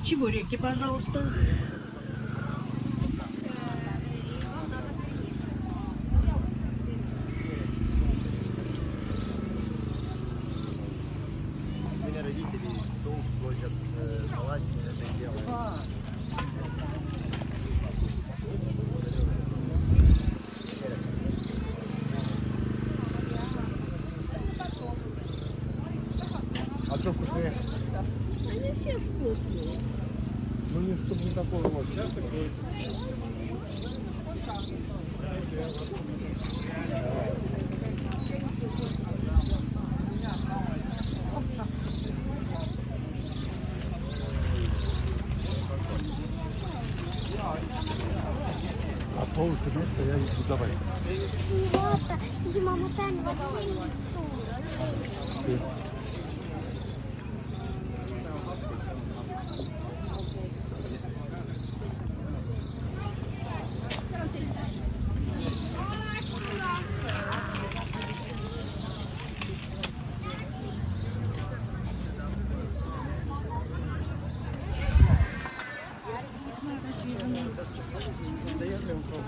Чебуреки, пожалуйста. У меня родители соус возят салат, это делают. А что вкуснее? Они все вкусные. Ну не чтобы не такого вот мяса будет. А толстое мясо я не давай. Мама, там вообще Да я прям пробую.